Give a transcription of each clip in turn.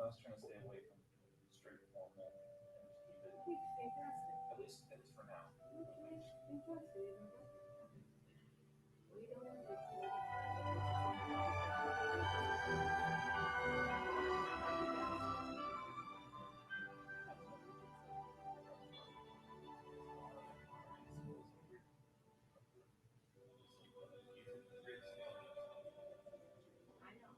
was trying to stay away from straight formal and just keep it, Fantastic. at least for now. Fantastic. We don't want to I know.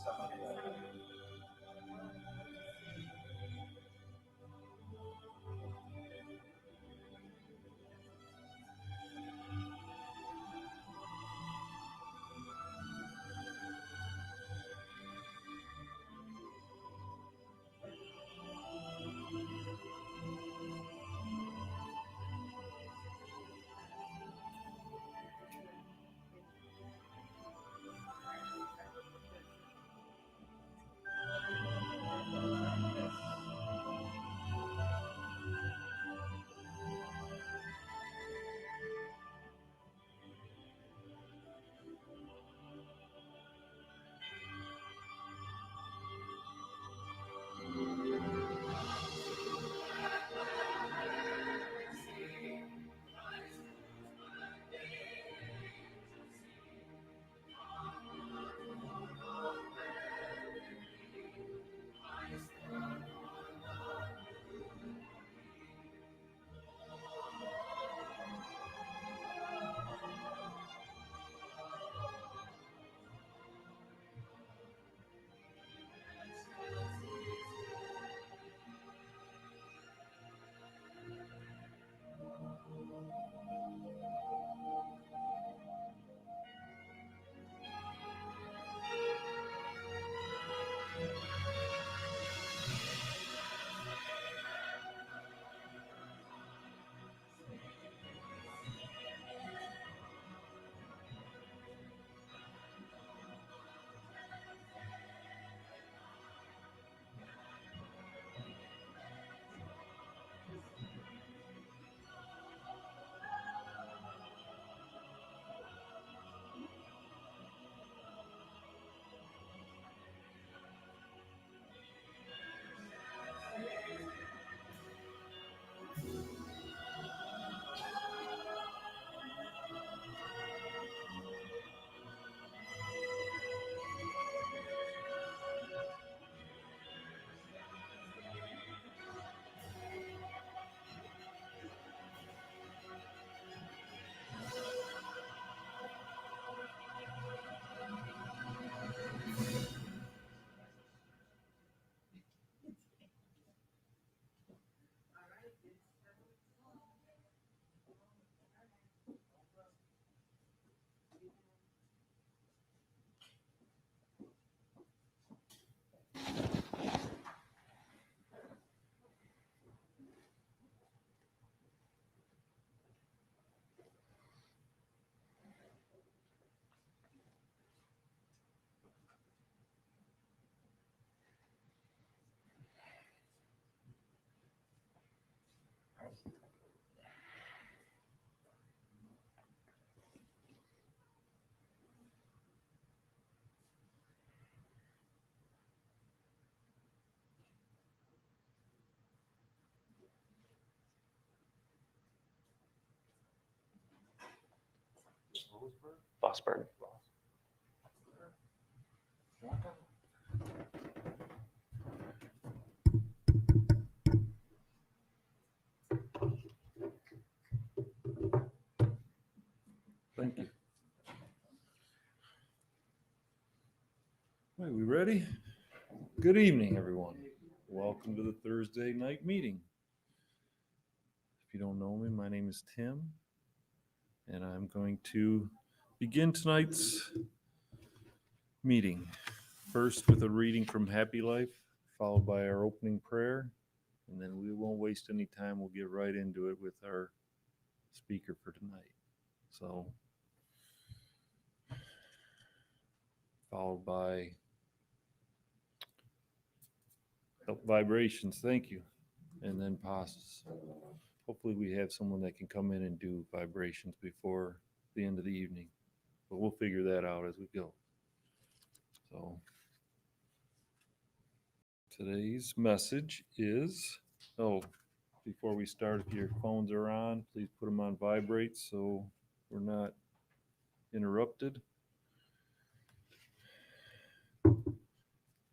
Somebody Vosberg. Thank you. All right, we ready? Good evening, everyone. Welcome to the Thursday night meeting. If you don't know me, my name is Tim, and I'm going to begin tonight's meeting. First with a reading from Happy Life, followed by our opening prayer, and then we won't waste any time. We'll get right into it with our speaker for tonight. So, followed by vibrations, thank you, and then pastas. Hopefully we have someone that can come in and do vibrations before the end of the evening, but we'll figure that out as we go. So today's message is, before we start, if your phones are on, please put them on vibrate so we're not interrupted.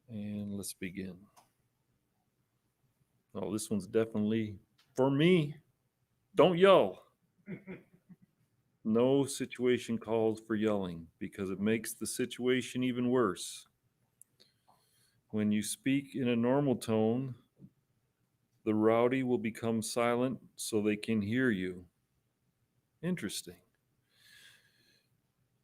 And let's begin. Oh, this one's definitely for me. Don't yell. No situation calls for yelling because it makes the situation even worse. When you speak in a normal tone, the rowdy will become silent so they can hear you. Interesting.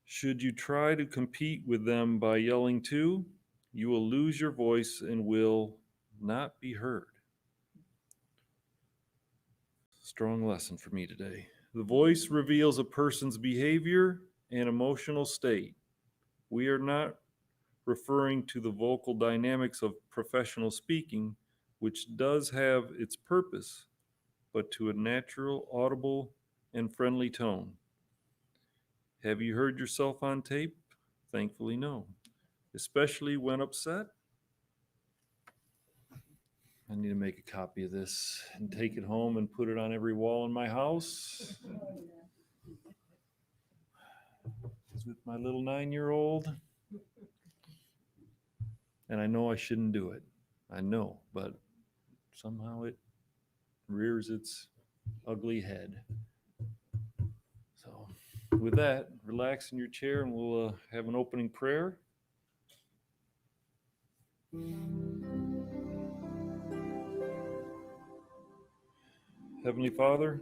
Should you try to compete with them by yelling too, you will lose your voice and will not be heard. Strong lesson for me today. The voice reveals a person's behavior and emotional state. We are not referring to the vocal dynamics of professional speaking, which does have its purpose, but to a natural, audible, and friendly tone. Have you heard yourself on tape? Thankfully, no. Especially when upset. I need to make a copy of this and take it home and put it on every wall in my house. It's with my little 9-year-old. And I know I shouldn't do it. I know, but somehow it rears its ugly head. So, with that, relax in your chair and we'll have an opening prayer. Heavenly Father,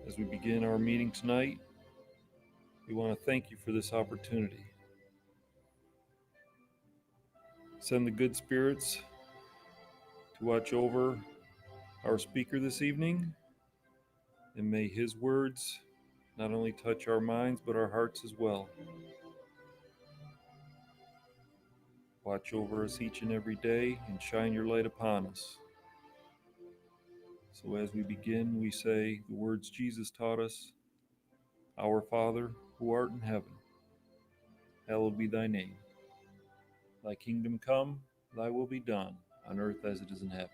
as we begin our meeting tonight, we want to thank you for this opportunity. Send the good spirits to watch over our speaker this evening, and may his words not only touch our minds but our hearts as well. Watch over us each and every day and shine your light upon us. So as we begin, we say the words Jesus taught us: Our Father, who art in heaven, hallowed be thy name. Thy kingdom come, thy will be done, on earth as it is in heaven.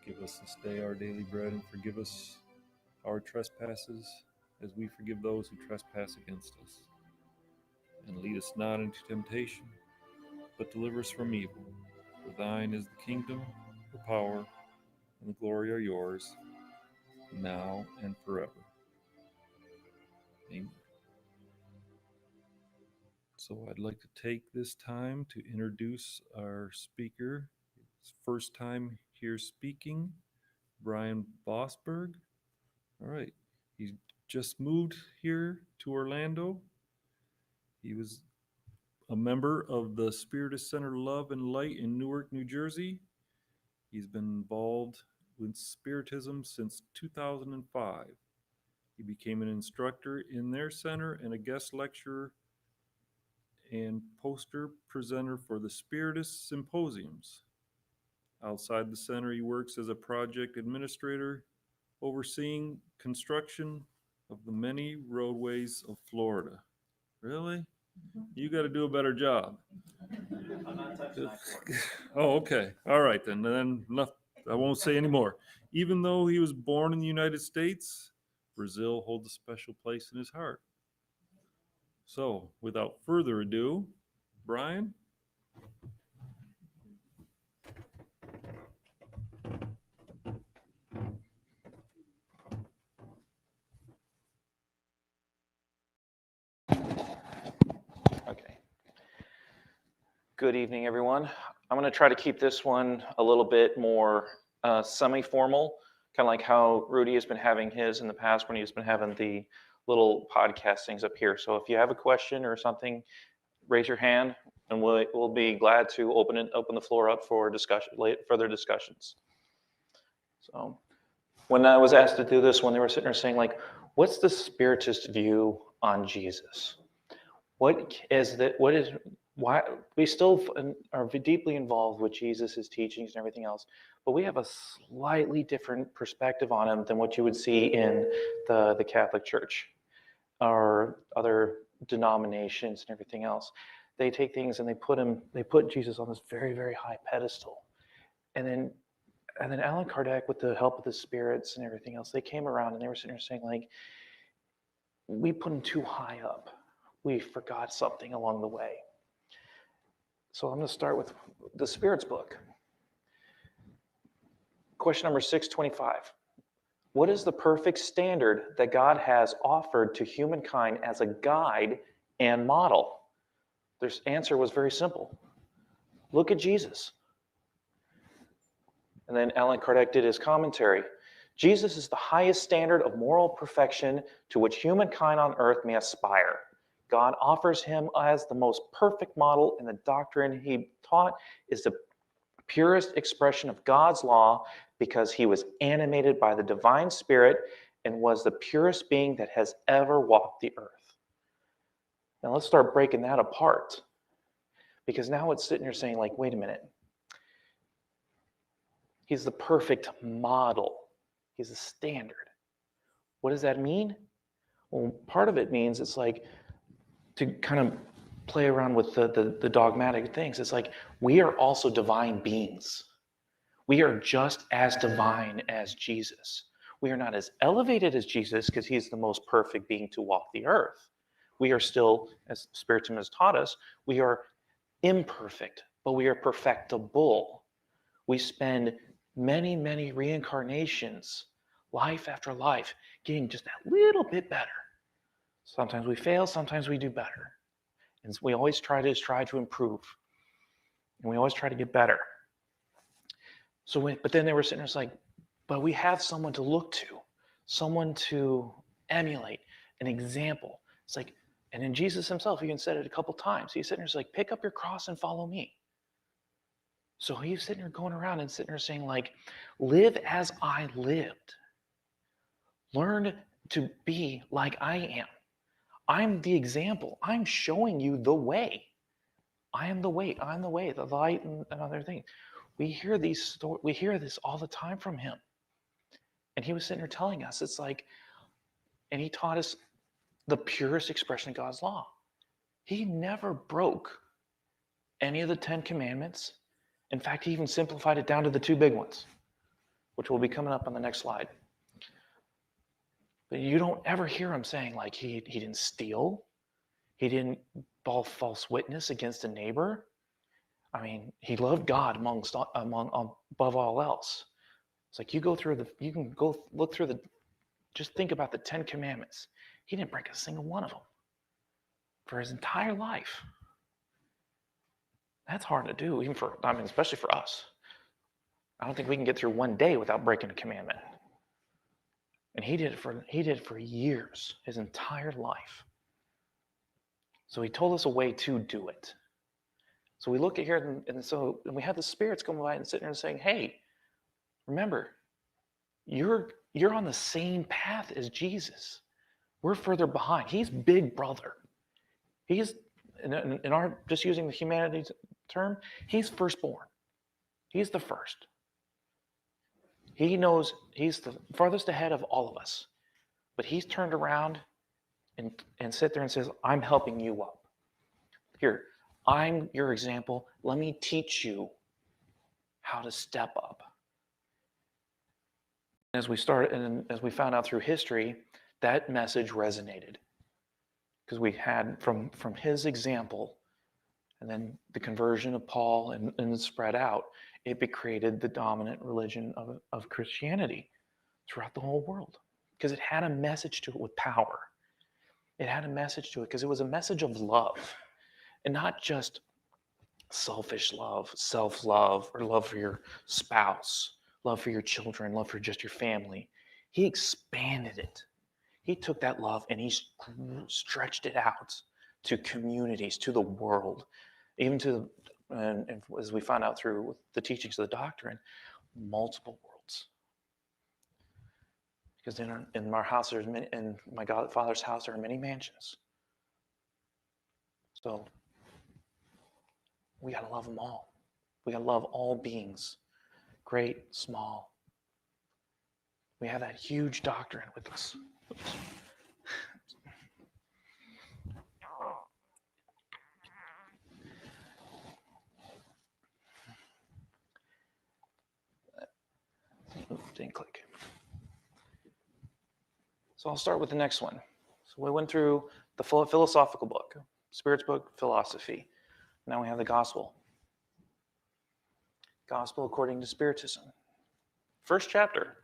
Give us this day our daily bread, and forgive us our trespasses, as we forgive those who trespass against us. And lead us not into temptation, but deliver us from evil. For thine is the kingdom, the power, and the glory are yours, now and forever. Amen. So I'd like to take this time to introduce our speaker. It's first time here speaking, Brian Vosberg. All right, he just moved here to Orlando. He was a member of the Spiritist Center Love and Light in Newark, New Jersey. He's been involved with Spiritism since 2005. He became an instructor in their center and a guest lecturer and poster presenter for the Spiritist Symposiums. Outside the center, he works as a project administrator, overseeing construction of the many roadways of Florida. Really? You got to do a better job. I'm not touching that for Oh, okay. All right, then. I won't say any more. Even though he was born in the United States, Brazil holds a special place in his heart. So, without further ado, Brian. Okay. Good evening, everyone. I'm going to try to keep this one a little bit more semi-formal, kind of like how Rudy has been having his in the past when he's been having the little podcast things up here. So if you have a question or something, raise your hand, and we'll be glad to open the floor up for further discussions. So when I was asked to do this one, they were sitting there saying, like, what's the Spiritist view on Jesus? What is that? What is why we still are deeply involved with Jesus' teachings and everything else, but we have a slightly different perspective on him than what you would see in the Catholic Church or other denominations and everything else. They take things and they put Jesus on this very, very high pedestal, and then Allan Kardec, with the help of the spirits and everything else, they came around and they were sitting there saying, like, we put him too high up. We forgot something along the way. So I'm going to start with the Spirits book. Question number 625. What is the perfect standard that God has offered to humankind as a guide and model? Their answer was very simple. Look at Jesus. And then Allan Kardec did his commentary. Jesus is the highest standard of moral perfection to which humankind on earth may aspire. God offers him as the most perfect model, and the doctrine he taught is the purest expression of God's law because he was animated by the divine spirit and was the purest being that has ever walked the earth. Now let's start breaking that apart, because now it's sitting here saying, like, wait a minute. He's the perfect model. He's a standard. What does that mean? Well, part of it means it's like, to kind of play around with the dogmatic things, it's like we are also divine beings. We are just as divine as Jesus. We are not as elevated as Jesus because he's the most perfect being to walk the earth. We are still, as Spiritism has taught us, we are imperfect, but we are perfectible. We spend many, many reincarnations, life after life, getting just that little bit better. Sometimes we fail, sometimes we do better. And we always try to improve. And we always try to get better. But then they were sitting there, it's like, but we have someone to look to, someone to emulate, an example. It's like, and then Jesus himself even said it a couple times. He's sitting there, it's like, pick up your cross and follow me. So he's sitting there going around and sitting there saying, like, live as I lived. Learn to be like I am. I'm the example. I'm showing you the way. I am the way. I'm the way, the light, and other things. We hear this all the time from him. And he was sitting there telling us, it's like, and he taught us the purest expression of God's law. He never broke any of the 10 commandments. In fact, he even simplified it down to the 2 big ones, which will be coming up on the next slide. But you don't ever hear him saying, like, he didn't steal. He didn't bear false witness against a neighbor. I mean, he loved God above all else. It's like you can go look through just think about the 10 commandments. He didn't break a single one of them for his entire life. That's hard to do, especially for us. I don't think we can get through one day without breaking a commandment. And he did it for years, his entire life. So he told us a way to do it. So we look at here, and we have the spirits coming by and sitting there and saying, hey, remember, you're on the same path as Jesus. We're further behind. He's big brother. He's, in our, just using the humanities term, he's firstborn. He's the first. He knows he's the farthest ahead of all of us. But he's turned around and sit there and says, I'm helping you up. Here, I'm your example. Let me teach you how to step up. As we found out through history, that message resonated. Because we had from his example, and then the conversion of Paul and spread out, it created the dominant religion of Christianity throughout the whole world. Because it had a message to it with power. It had a message to it because it was a message of love. And not just selfish love, self-love, or love for your spouse, love for your children, love for just your family. He expanded it. He took that love and he stretched it out to communities, to the world, even to, and as we found out through the teachings of the doctrine, multiple worlds. Because in our house, there's many, in my Father's house, there are many mansions. So we got to love them all. We got to love all beings, great, small. We have that huge doctrine with us. Didn't click. So I'll start with the next one. So we went through the philosophical book, Spirit's book, philosophy. Now we have the gospel. Gospel according to Spiritism. First chapter.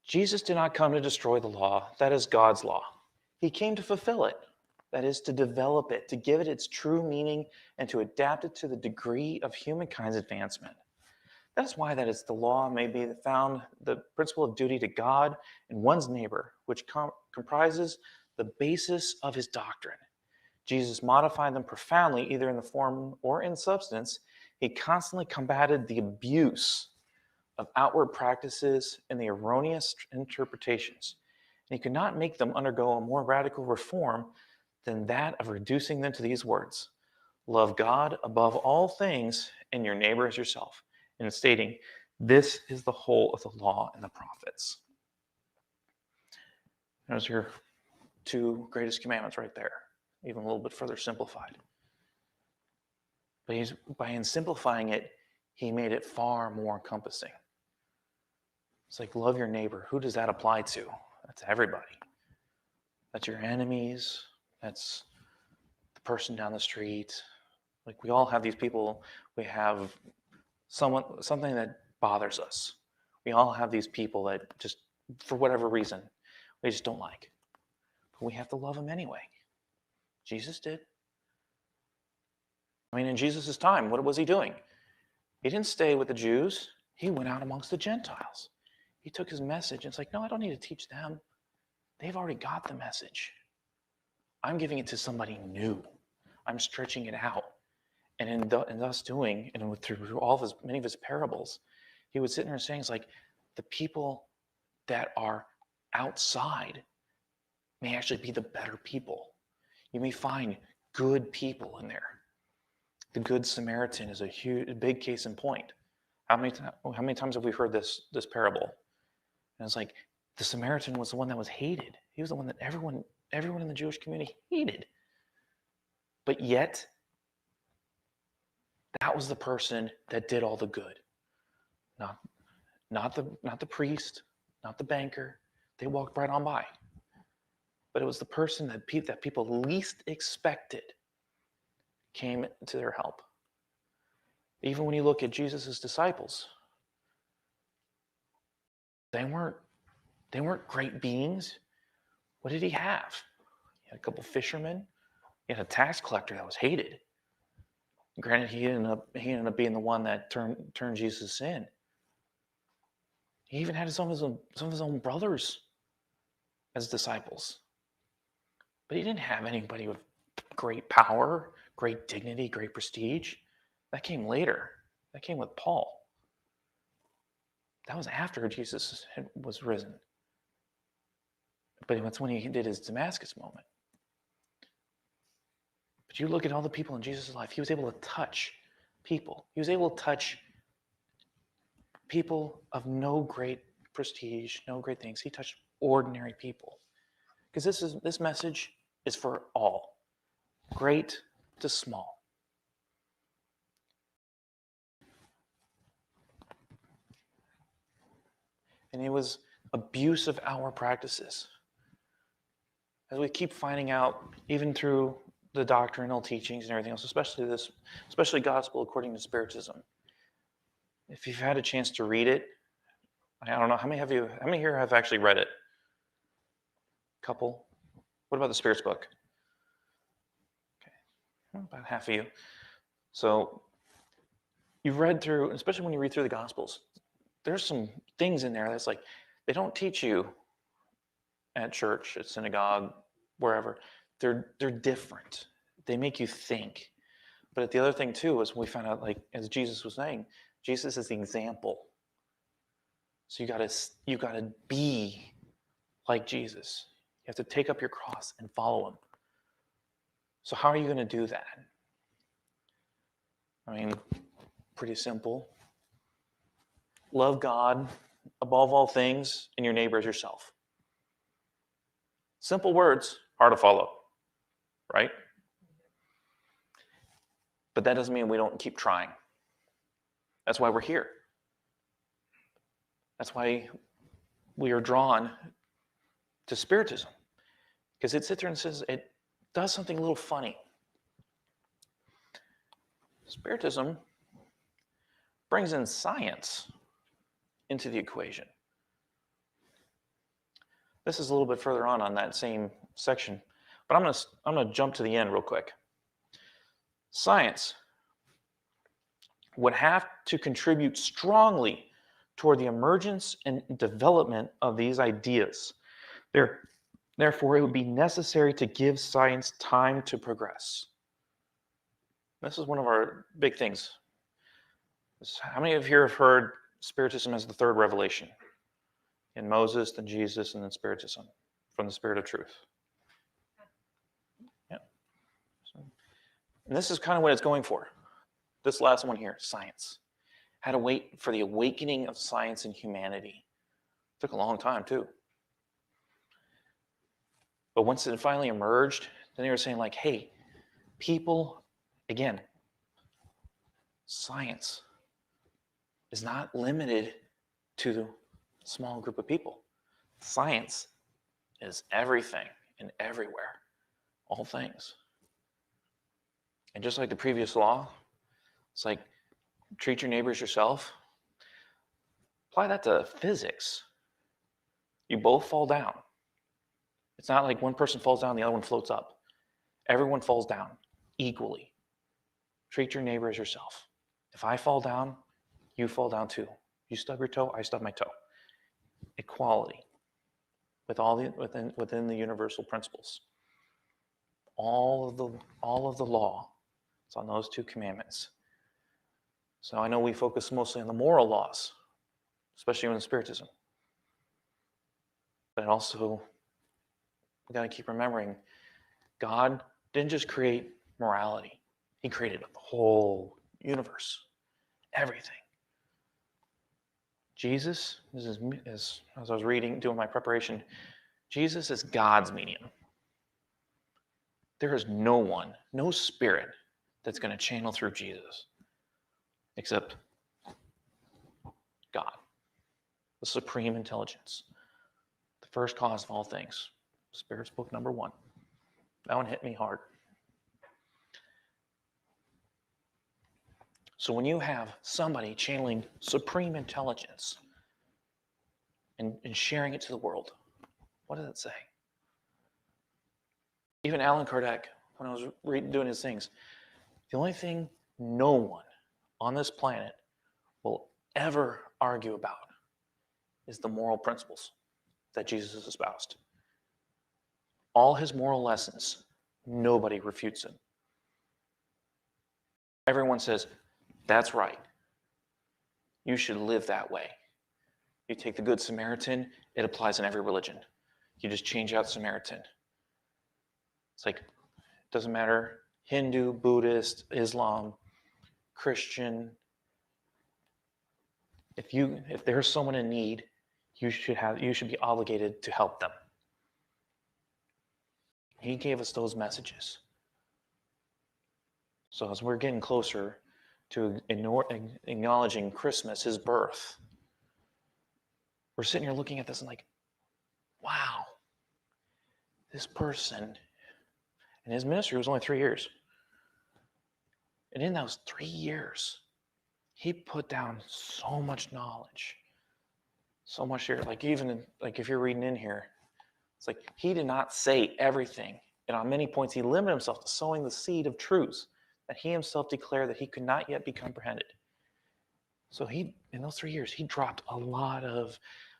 Jesus did not come to destroy the law. That is God's law. He came to fulfill it. That is, to develop it, to give it its true meaning, and to adapt it to the degree of humankind's advancement. That's why that is the law may be found the principle of duty to God and one's neighbor, which comprises the basis of his doctrine. Jesus modified them profoundly, either in the form or in substance. He constantly combated the abuse of outward practices and the erroneous interpretations. And he could not make them undergo a more radical reform than that of reducing them to these words: love God above all things and your neighbor as yourself. And stating, this is the whole of the law and the prophets. Those are your two greatest commandments right there, even a little bit further simplified. But by simplifying it, he made it far more encompassing. It's like, love your neighbor. Who does that apply to? That's everybody. That's your enemies. That's the person down the street. Like, we all have these people. We have something that bothers us. We all have these people that just, for whatever reason, we just don't like. But we have to love them anyway. Jesus did. I mean, in Jesus' time, what was he doing? He didn't stay with the Jews. He went out amongst the Gentiles. He took his message and it's like, no, I don't need to teach them. They've already got the message. I'm giving it to somebody new. I'm stretching it out. And in thus doing, and through all of many of his parables, he would sit there and saying, it's like, the people that are outside may actually be the better people. You may find good people in there. The Good Samaritan is a big case in point. How many times have we heard this parable? And it's like, the Samaritan was the one that was hated. He was the one that everyone in the Jewish community hated. But yet, that was the person that did all the good. Not the priest, not the banker. They walked right on by. But it was the person that people least expected came to their help. Even when you look at Jesus' disciples, they weren't great beings. What did he have? He had a couple fishermen. He had a tax collector that was hated. Granted, he ended up being the one that turned Jesus in. He even had some of his own brothers as disciples. But he didn't have anybody with great power, great dignity, great prestige. That came later. That came with Paul. That was after Jesus was risen. But that's when he did his Damascus moment. But you look at all the people in Jesus' life, he was able to touch people. He was able to touch people of no great prestige, no great things. He touched ordinary people. Because this message is for all, great to small. And it was abuse of our practices. As we keep finding out, even through the doctrinal teachings and everything else, especially gospel according to Spiritism. If you've had a chance to read it, I don't know, how many here have actually read it? Couple? What about the Spirit's book? Okay. About half of you. So you've read through, especially when you read through the Gospels, there's some things in there that's like, they don't teach you at church, at synagogue, wherever. They're different. They make you think. But the other thing too is we found out, like as Jesus was saying, Jesus is the example. So you gotta be like Jesus. You have to take up your cross and follow him. So how are you going to do that? I mean, pretty simple. Love God above all things and your neighbor as yourself. Simple words, hard to follow, right? But that doesn't mean we don't keep trying. That's why we're here. That's why we are drawn to Spiritism. Because it sits there and says it does something a little funny. Spiritism brings in science into the equation. This is a little bit further on that same section, but I'm going to jump to the end real quick. Science would have to contribute strongly toward the emergence and development of these ideas. Therefore, it would be necessary to give science time to progress. This is one of our big things. How many of you have heard Spiritism as the third revelation? In Moses, then Jesus, and then Spiritism, from the Spirit of Truth. Yeah. And this is kind of what it's going for. This last one here, science. Had to wait for the awakening of science and humanity. It took a long time, too. But once it finally emerged, then they were saying, like, hey, people, again, science is not limited to the small group of people. Science is everything and everywhere, all things. And just like the previous law, it's like treat your neighbors yourself. Apply that to physics. You both fall down. It's not like one person falls down, the other one floats up. Everyone falls down equally. Treat your neighbor as yourself. If I fall down, you fall down too. You stub your toe, I stub my toe. Equality with all the within the universal principles. All of the law is on those two commandments. So I know we focus mostly on the moral laws, especially in Spiritism. But also, we got to keep remembering, God didn't just create morality. He created the whole universe, everything. Jesus, as I was reading, doing my preparation, Jesus is God's medium. There is no one, no spirit that's going to channel through Jesus except God, the supreme intelligence, the first cause of all things. Spirit's book number 1. That one hit me hard. So when you have somebody channeling supreme intelligence and sharing it to the world, what does it say? Even Allan Kardec, when I was doing his things, the only thing no one on this planet will ever argue about is the moral principles that Jesus has espoused. All his moral lessons, nobody refutes him. Everyone says, that's right. You should live that way. You take the Good Samaritan, it applies in every religion. You just change out Samaritan. It's like, it doesn't matter, Hindu, Buddhist, Islam, Christian. If there's someone in need, you should be obligated to help them. He gave us those messages. So as we're getting closer to acknowledging Christmas, his birth, we're sitting here looking at this and like, wow, this person, and his ministry was only 3 years. And in those 3 years, he put down so much knowledge, so much here. Like even like if you're reading in here, it's like he did not say everything And on many points, he limited himself to sowing the seed of truths that he himself declared that he could not yet be comprehended. So in those 3 years, he dropped a lot of,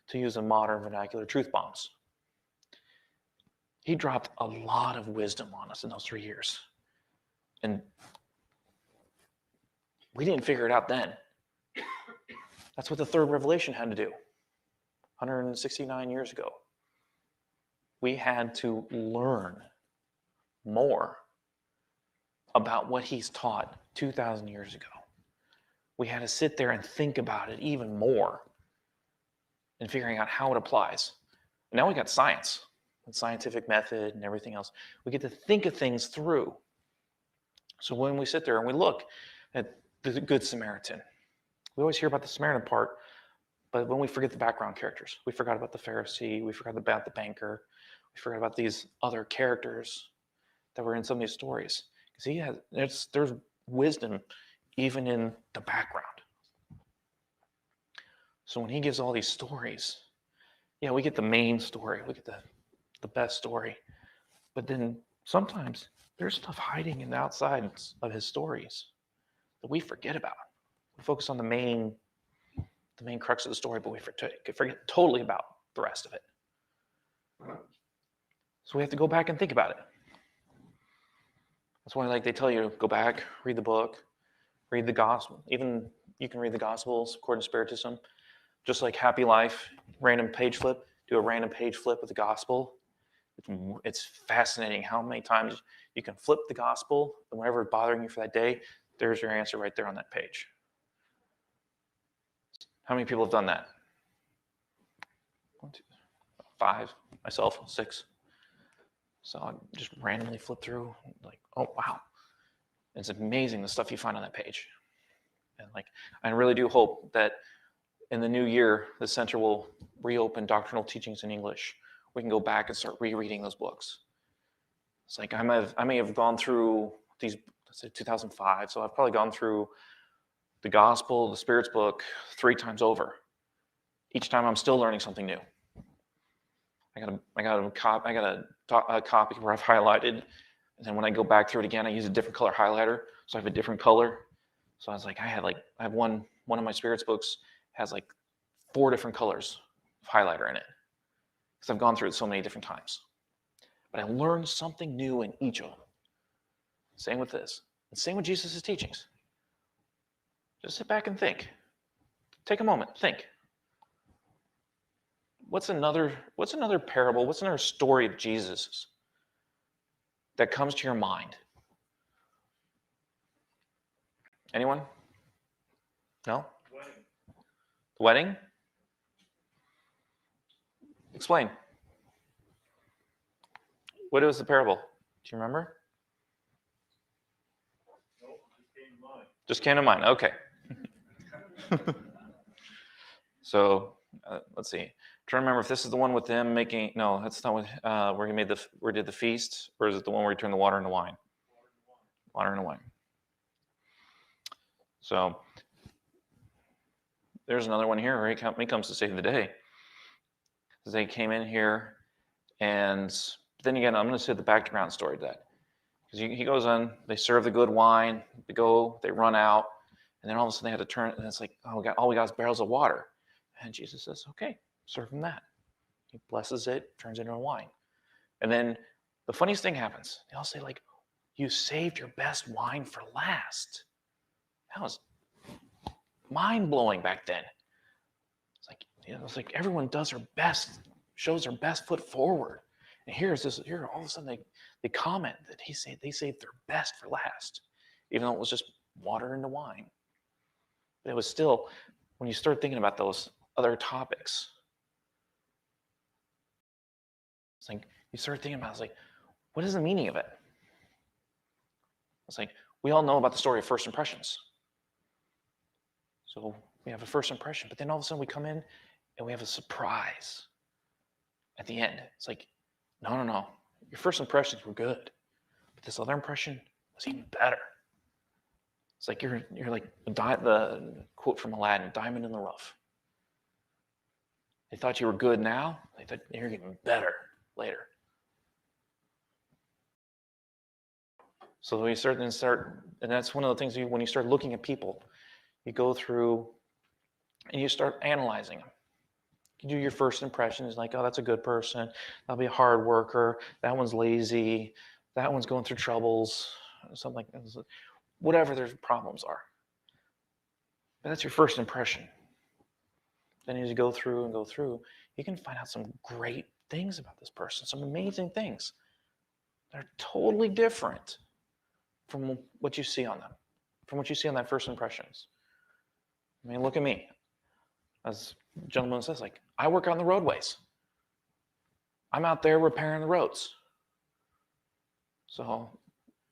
to use a modern vernacular, truth bombs. He dropped a lot of wisdom on us in those 3 years. And we didn't figure it out then. That's what the third revelation had to do 169 years ago. We had to learn more about what he's taught 2,000 years ago. We had to sit there and think about it even more and figuring out how it applies. And now we got science and scientific method and everything else. We get to think of things through. So when we sit there and we look at the Good Samaritan, we always hear about the Samaritan part, but when we forget the background characters, we forgot about the Pharisee, we forgot about the banker, we forgot about these other characters that were in some of these stories. Because there's wisdom even in the background. So when he gives all these stories, yeah, we get the main story, we get the best story, but then sometimes there's stuff hiding in the outsides of his stories that we forget about. We focus on the main crux of the story, but we forget totally about the rest of it. So we have to go back and think about it. That's why, they tell you, go back, read the book, read the gospel. Even you can read the gospels according to Spiritism. Just like Happy Life, random page flip, do a random page flip with the gospel. It's fascinating how many times you can flip the gospel, and whatever is bothering you for that day, there's your answer right there on that page. How many people have done that? 1, 2, 5, myself, 6. So I just randomly flip through, oh wow. It's amazing the stuff you find on that page. And I really do hope that in the new year, the center will reopen doctrinal teachings in English. We can go back and start rereading those books. It's I may have gone through these, let's say 2005, so I've probably gone through the gospel, the Spirit's book 3 times over. Each time I'm still learning something new. I got a copy where I've highlighted, and then when I go back through it again, I use a different color highlighter, so I have a different color. So I was I have one of my Spirit's books has 4 different colors of highlighter in it, because I've gone through it so many different times. But I learned something new in each of them. Same with this, and same with Jesus' teachings. Just sit back and think. Take a moment, think. What's another parable? What's another story of Jesus that comes to your mind? Anyone? No? Wedding? Explain. What was the parable? Do you remember? Nope, just came to mind. Just came to mind. Okay. So let's see. I'm trying to remember if this is the one with them making. No, that's not where he did the feast, or is it the one where he turned the water into wine? Water into wine. So there's another one here where he comes to save the day. They came in here, and then again, I'm going to say the background story to that. Because he goes on, they serve the good wine, they run out, and then all of a sudden they had to turn, and it's all we got is barrels of water. And Jesus says, okay, serve them that. He blesses it, turns it into wine. And then the funniest thing happens. They all say, you saved your best wine for last. That was mind-blowing back then. It's everyone does their best, shows their best foot forward. And here all of a sudden they comment that they saved their best for last, even though it was just water into wine. But it was still, when you start thinking about those other topics, it's you start thinking about what is the meaning of it? It's we all know about the story of first impressions. So we have a first impression, but then all of a sudden we come in and we have a surprise at the end. It's no. Your first impressions were good, but this other impression was even better. It's you're the quote from Aladdin, diamond in the rough. They thought you were good now. They thought you're getting better later. So when you start, and that's one of the things when you start looking at people, you go through and you start analyzing them. You do your first impressions, like, oh, that's a good person. That'll be a hard worker. That one's lazy. That one's going through troubles. Something like that. Whatever their problems are. But that's your first impression. Then as you go through and go through, you can find out some great things about this person, some amazing things. They're totally different from what you see on them, from what you see on that first impressions. I mean, look at me. As the gentleman says, like, I work on the roadways. I'm out there repairing the roads. So,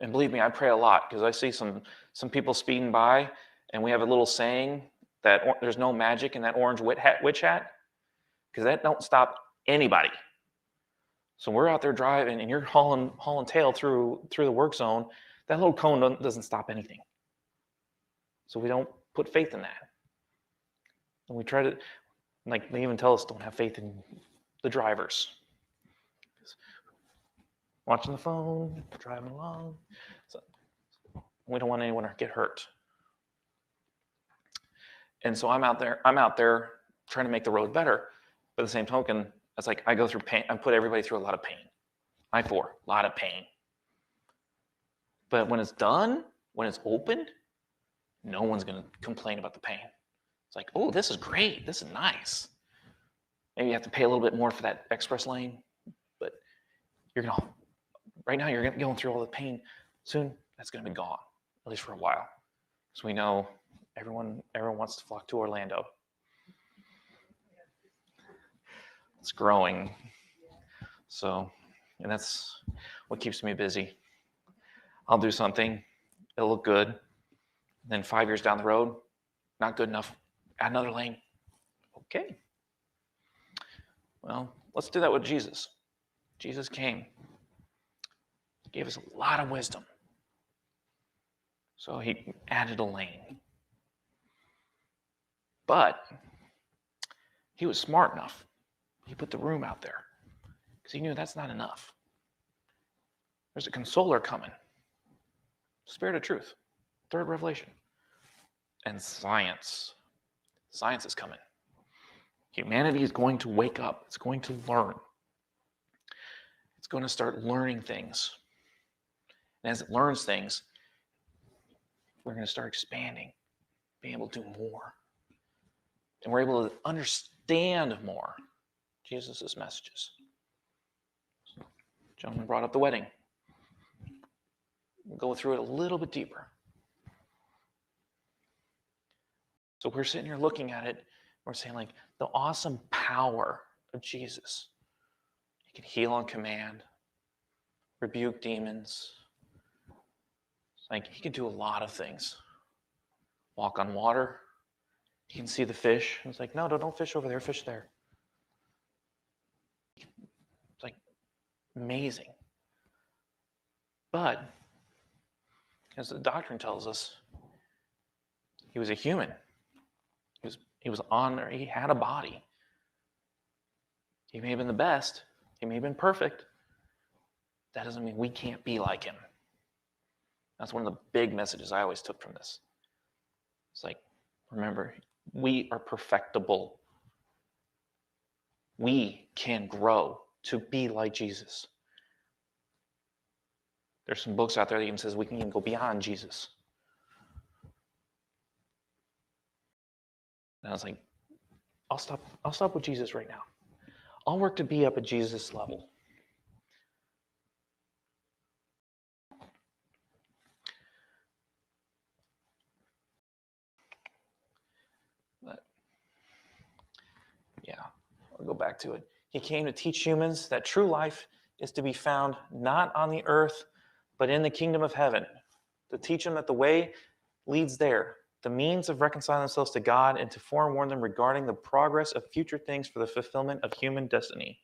and believe me, I pray a lot because I see some people speeding by, and we have a little saying that there's no magic in that orange witch hat, because that don't stop anybody. So we're out there driving, and you're hauling tail through the work zone. That little cone doesn't stop anything. So we don't put faith in that. And we try to, like, they even tell us don't have faith in the drivers. Watching the phone, driving along. So we don't want anyone to get hurt. And so I'm out there trying to make the road better. But at the same token, it's like I go through pain. I put everybody through a lot of pain. A lot of pain. But when it's done, when it's opened, no one's going to complain about the pain. It's like, oh, this is great. This is nice. Maybe you have to pay a little bit more for that express lane, but right now you're going through all the pain. Soon that's going to be gone, at least for a while. So we know everyone wants to flock to Orlando. It's growing. So, and that's what keeps me busy. I'll do something, it'll look good. Then 5 years down the road, not good enough. Add another lane. Okay. Well, let's do that with Jesus. Jesus came, gave us a lot of wisdom. So he added a lane. But he was smart enough. He put the room out there because he knew that's not enough. There's a consoler coming. Spirit of truth. Third revelation. And science. Science is coming. Humanity is going to wake up. It's going to learn. It's going to start learning things. And as it learns things, we're going to start expanding, being able to do more. And we're able to understand more Jesus' messages. So, gentleman brought up the wedding. We'll go through it a little bit deeper. So we're sitting here looking at it. We're saying, like, the awesome power of Jesus. He can heal on command, rebuke demons. Like, he can do a lot of things. Walk on water. He can see the fish. It's like, no, don't fish over there, fish there. It's like amazing. But, as the doctrine tells us, he was a human. He was on there. He had a body. He may have been the best. He may have been perfect. That doesn't mean we can't be like him. That's one of the big messages I always took from this. It's like, remember, we are perfectible. We can grow to be like Jesus. There's some books out there that even says we can even go beyond Jesus. And I was like, I'll stop with Jesus right now. I'll work to be up at Jesus' level. But yeah, I'll go back to it. He came to teach humans that true life is to be found not on the earth, but in the kingdom of heaven. To teach them that the way leads there, the means of reconciling themselves to God, and to forewarn them regarding the progress of future things for the fulfillment of human destiny.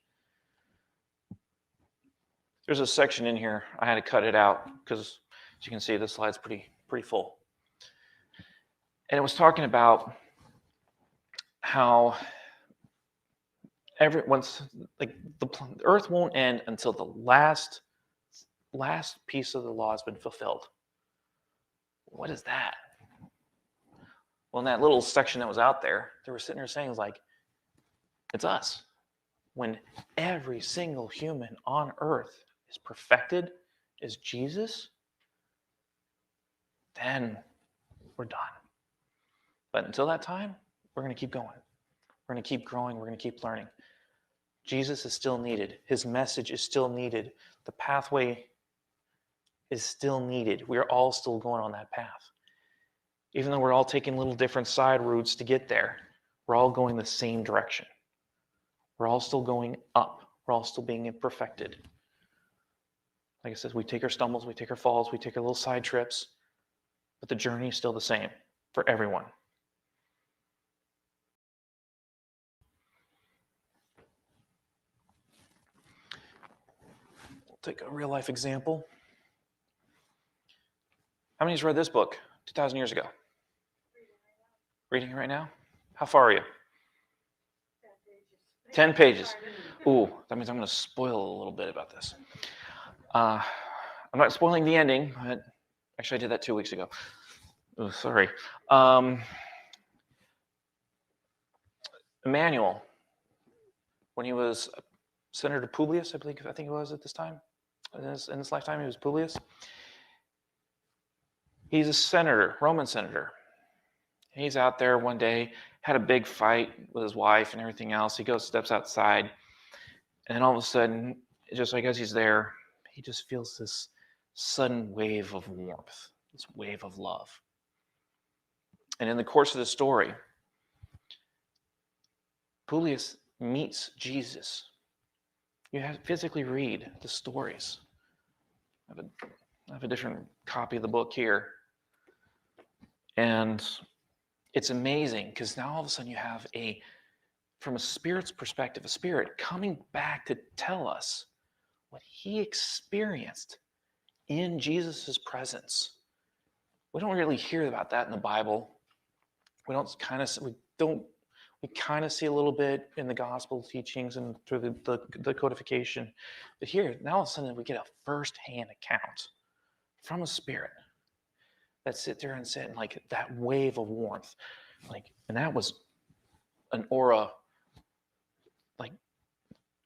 There's a section in here, I had to cut it out because, as you can see, this slide's pretty full. And it was talking about how the earth won't end until the last last piece of the law has been fulfilled. What is that? Well, in that little section that was out there, they were sitting there saying, like, it's us. When every single human on earth is perfected as Jesus, then we're done. But until that time, we're going to keep going. We're going to keep growing. We're going to keep learning. Jesus is still needed. His message is still needed. The pathway is still needed. We're all still going on that path. Even though we're all taking little different side routes to get there, we're all going the same direction. We're all still going up. We're all still being perfected. Like I said, we take our stumbles, we take our falls, we take our little side trips, but the journey is still the same for everyone. We'll take a real life example. How many's read this book 2,000 years ago? Reading it right now? How far are you? 10 pages. Ooh, that means I'm going to spoil a little bit about this. I'm not spoiling the ending, but actually I did that 2 weeks ago. Oh, sorry. Emmanuel, when he was Senator Publius, I think it was at this time, in his lifetime, he was Publius. He's a senator, Roman senator. He's out there one day, had a big fight with his wife and everything else. He steps outside, and then all of a sudden, just like as he's there, he just feels this sudden wave of warmth, this wave of love. And in the course of the story, Publius meets Jesus. You have to physically read the stories. I have a different copy of the book here. And it's amazing because now all of a sudden you have from a spirit's perspective, a spirit coming back to tell us what he experienced in Jesus' presence. We don't really hear about that in the Bible. We kind of see a little bit in the gospel teachings and through the codification. But here, now all of a sudden we get a first-hand account from a spirit that sit there and sit in like that wave of warmth. And that was an aura like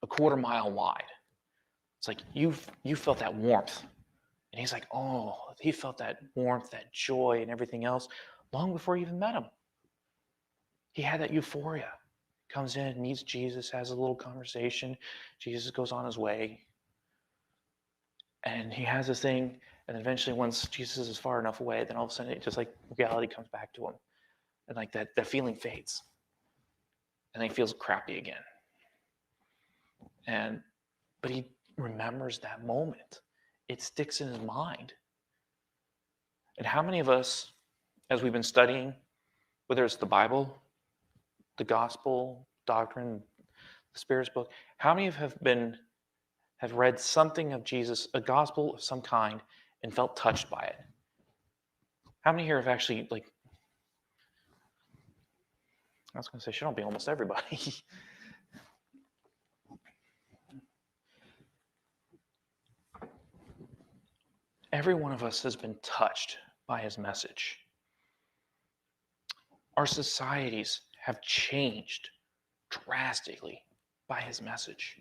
a quarter mile wide. It's like you felt that warmth. And he's like, oh, he felt that warmth, that joy and everything else long before he even met him. He had that euphoria. Comes in, meets Jesus, has a little conversation. Jesus goes on his way. And he has this thing, and eventually once Jesus is far enough away, then all of a sudden it just like reality comes back to him. And like that feeling fades. And then he feels crappy again. But he remembers that moment. It sticks in his mind. And how many of us, as we've been studying, whether it's the Bible, the gospel, doctrine, the Spirit's book, how many have read something of Jesus, a gospel of some kind, and felt touched by it? How many here have actually, I was going to say, should not be almost everybody. Every one of us has been touched by his message. Our societies have changed drastically by his message.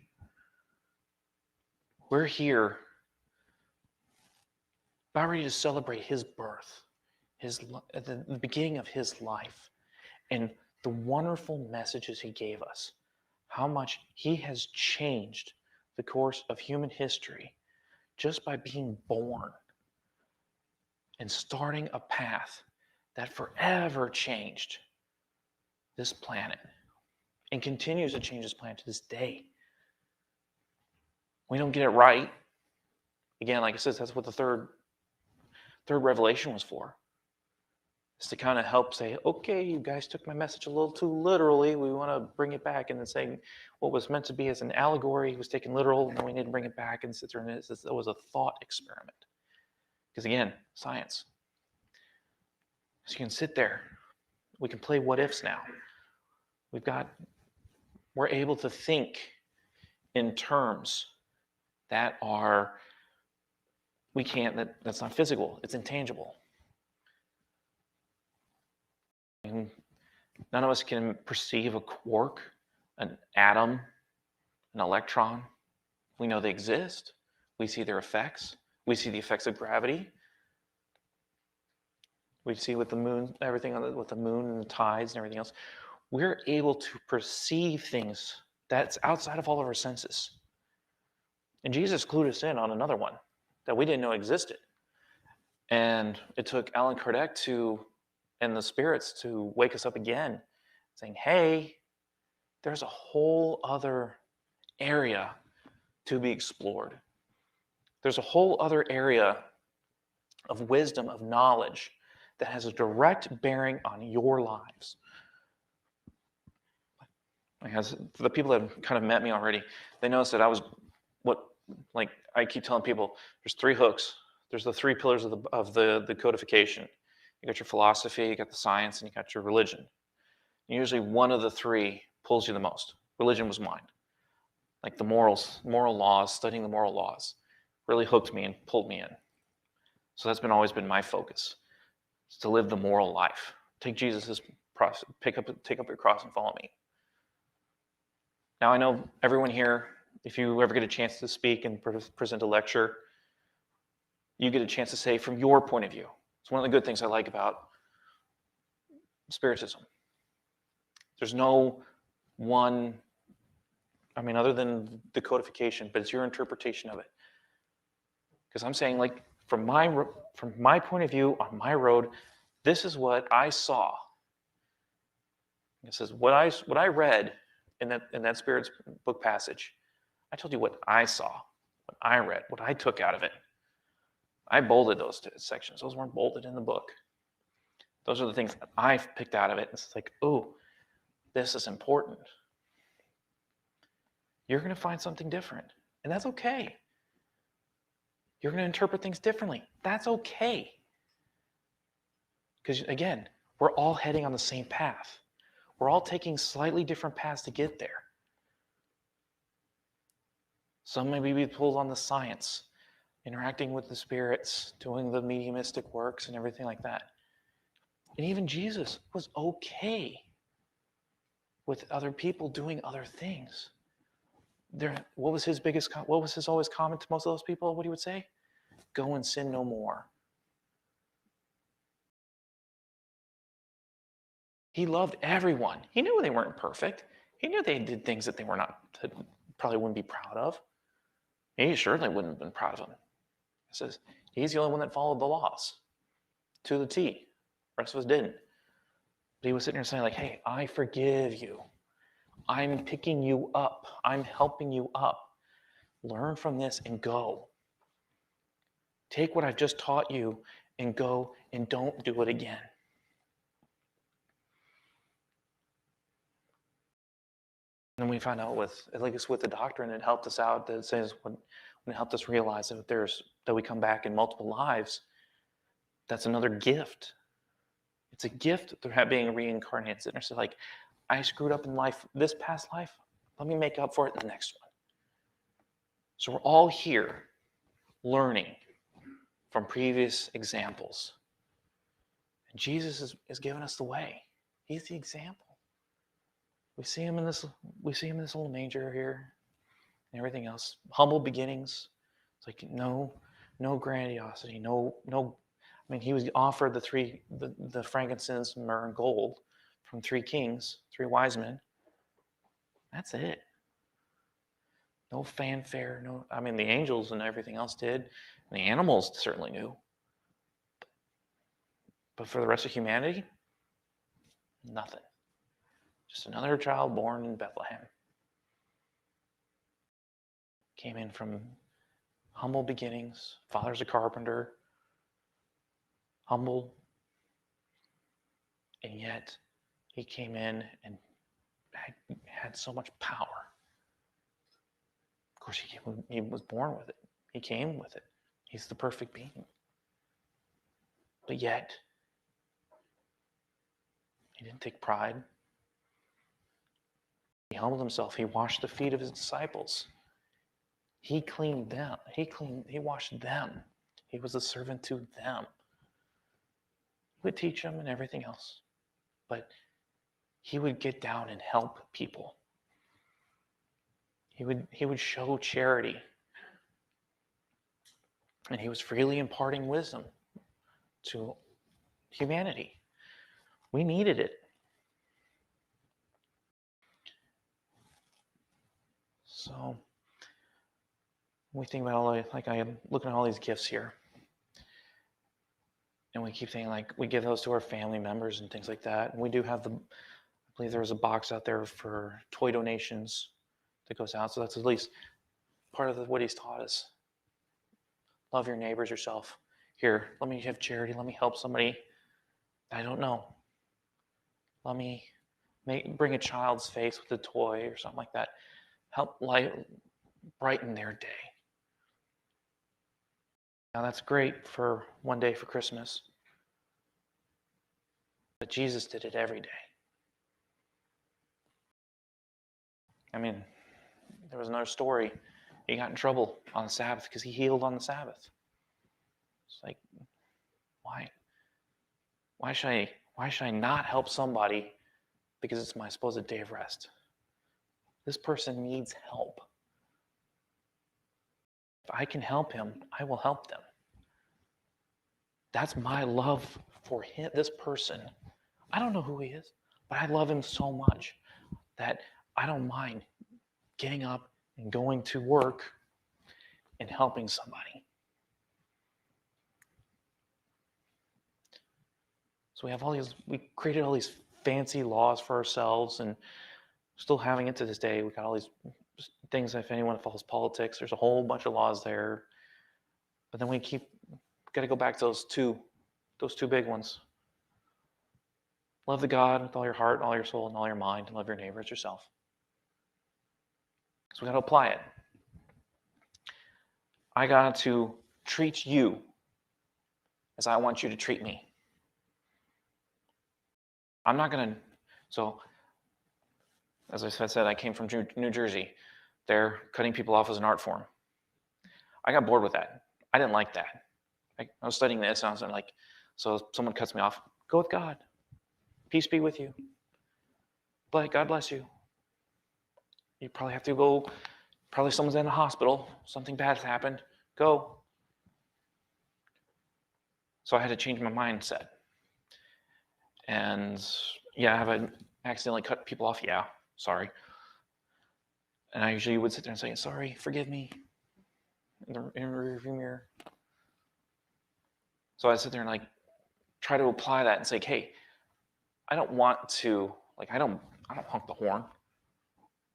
We're here about ready to celebrate his birth, the beginning of his life, and the wonderful messages he gave us, how much he has changed the course of human history just by being born and starting a path that forever changed this planet and continues to change this planet to this day. We don't get it right. Again, like I said, that's what the third revelation was for. Is to kind of help say, okay, you guys took my message a little too literally. We want to bring it back. And then saying what was meant to be as an allegory was taken literal, and then we need to bring it back and sit there and it was a thought experiment. Because again, science. So you can sit there. We can play what ifs now. We're able to think in terms that are we can't, that's not physical, it's intangible. And none of us can perceive a quark, an atom, an electron. We know they exist. We see their effects. We see the effects of gravity. We see with the moon, everything with the moon and the tides and everything else. We're able to perceive things that's outside of all of our senses. And Jesus clued us in on another one that we didn't know existed. And it took Allan Kardec and the spirits to wake us up again, saying, hey, there's a whole other area to be explored. There's a whole other area of wisdom, of knowledge that has a direct bearing on your lives. For the people that have kind of met me already, they notice that I keep telling people, there's 3 hooks. There's the 3 pillars of the codification. You got your philosophy, you got the science, and you got your religion. And usually one of the 3 pulls you the most. Religion was mine. Like the moral laws, studying the moral laws, really hooked me and pulled me in. So that's always been my focus, is to live the moral life. Take Jesus' process, take up your cross and follow me. Now I know everyone here, if you ever get a chance to speak and present a lecture, you get a chance to say from your point of view. It's one of the good things I like about Spiritism. There's no one, other than the codification, but it's your interpretation of it. Because I'm saying, like, from my point of view on my road, this is what I saw. It says what I read in that Spirit's book passage. I told you what I saw, what I read, what I took out of it. I bolded those sections. Those weren't bolded in the book. Those are the things that I picked out of it. It's like, oh, this is important. You're going to find something different, and that's okay. You're going to interpret things differently. That's okay. Because, again, we're all heading on the same path. We're all taking slightly different paths to get there. Some may be pulled on the science, interacting with the spirits, doing the mediumistic works and everything like that. And even Jesus was okay with other people doing other things. What was his always comment to most of those people? What he would say? Go and sin no more. He loved everyone. He knew they weren't perfect. He knew they did things that probably wouldn't be proud of. He certainly wouldn't have been proud of them. He says, he's the only one that followed the laws to the T. The rest of us didn't. But he was sitting there saying, like, hey, I forgive you. I'm picking you up. I'm helping you up. Learn from this and go. Take what I've just taught you and go and don't do it again. And we found out with the doctrine, it helped us out. That says when it helped us realize that we come back in multiple lives, that's another gift. It's a gift they're being reincarnated. And it's like, I screwed up in life, this past life. Let me make up for it in the next one. So we're all here learning from previous examples. And Jesus is giving us the way. He's the example. We see him in this little manger here and everything else. Humble beginnings. It's like no grandiosity, no. He was offered the frankincense, myrrh, and gold from 3 kings, 3 wise men. That's it. No fanfare, the angels and everything else did. And the animals certainly knew. But for the rest of humanity, nothing. Just another child born in Bethlehem. Came in from humble beginnings. Father's a carpenter. Humble. And yet, he came in and had so much power. Of course, he was born with it. He came with it. He's the perfect being. But yet, he didn't take pride. He humbled himself. He washed the feet of his disciples. He cleaned them. He washed them. He was a servant to them. He would teach them and everything else. But he would get down and help people. He would show charity. And he was freely imparting wisdom to humanity. We needed it. So we think about all the, like I am looking at all these gifts here. And we keep thinking like we give those to our family members and things like that. And we do have I believe there was a box out there for toy donations that goes out. So that's at least part of what he's taught us. Love your neighbors yourself. Here, let me have charity. Let me help somebody I don't know. Let me bring a child's face with a toy or something like that. Help brighten their day. Now that's great for one day for Christmas. But Jesus did it every day. I mean, there was another story. He got in trouble on the Sabbath because he healed on the Sabbath. It's like, why should I not help somebody because it's my supposed day of rest? This person needs help. If I can help him, I will help them. That's my love for him, this person. I don't know who he is, but I love him so much that I don't mind getting up and going to work and helping somebody. So we created all these fancy laws for ourselves and still having it to this day. We got all these things, if anyone follows politics, there's a whole bunch of laws there. But then we got to go back to those two big ones. Love the God with all your heart, all your soul, and all your mind, and love your neighbor as yourself. So we got to apply it. I got to treat you as I want you to treat me. I'm not going to, so as I said, I came from New Jersey. They're cutting people off as an art form. I got bored with that. I didn't like that. I was studying this, and I was like, so someone cuts me off, go with God. Peace be with you. But God bless you. You probably have to go, probably someone's in the hospital, something bad has happened, go. So I had to change my mindset. And yeah, have I accidentally cut people off? Yeah, sorry. And I usually would sit there and say, sorry, forgive me, in the rearview mirror. So I sit there and like try to apply that and say, hey, I don't want to, like, I don't honk the horn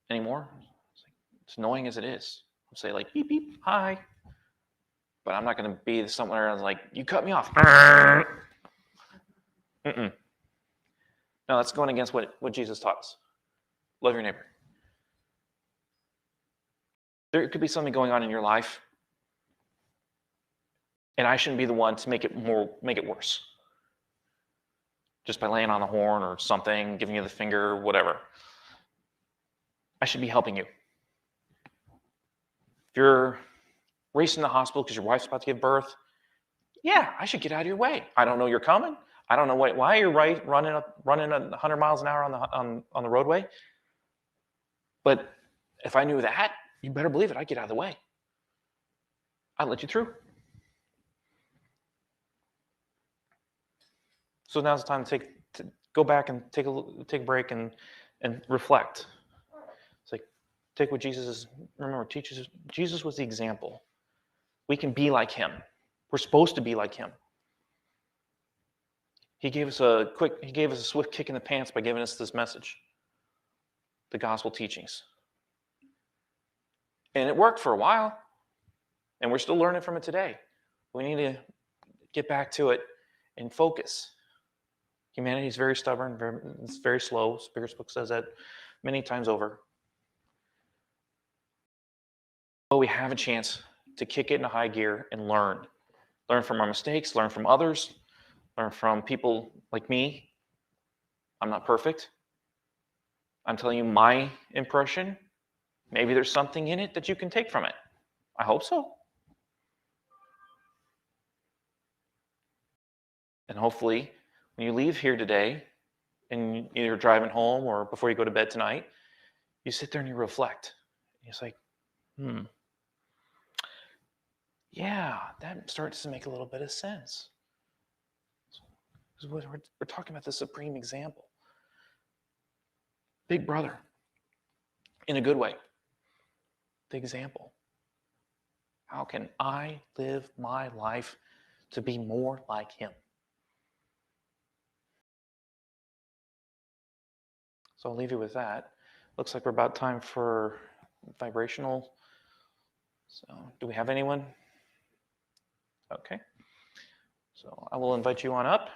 anymore. It's annoying as it is. I'll say like, beep, beep, hi. But I'm not going to be somewhere and like, you cut me off. Mm-mm. No, that's going against what Jesus taught us. Love your neighbor. There could be something going on in your life, and I shouldn't be the one to make it worse. Just by laying on the horn or something, giving you the finger, whatever. I should be helping you. If you're racing to the hospital because your wife's about to give birth, yeah, I should get out of your way. I don't know you're coming. I don't know why you're running 100 miles an hour on the roadway. But if I knew that, you better believe it. I'd get out of the way. I'd let you through. So now's the time to go back and take a break and reflect. It's like take what Jesus teaches. Jesus was the example. We can be like him. We're supposed to be like him. He gave us a swift kick in the pants by giving us this message, the gospel teachings. And it worked for a while, and we're still learning from it today. We need to get back to it and focus. Humanity is very stubborn, it's very slow. Speaker's book says that many times over. But we have a chance to kick it into high gear and learn. Learn from our mistakes, learn from others, learn from people like me. I'm not perfect. I'm telling you my impression. Maybe there's something in it that you can take from it. I hope so. And hopefully, when you leave here today, and you're driving home or before you go to bed tonight, you sit there and you reflect. It's like, yeah, that starts to make a little bit of sense. We're talking about the supreme example. Big brother, in a good way. The example. How can I live my life to be more like him? So I'll leave you with that. Looks like we're about time for vibrational. So do we have anyone? Okay. So I will invite you on up.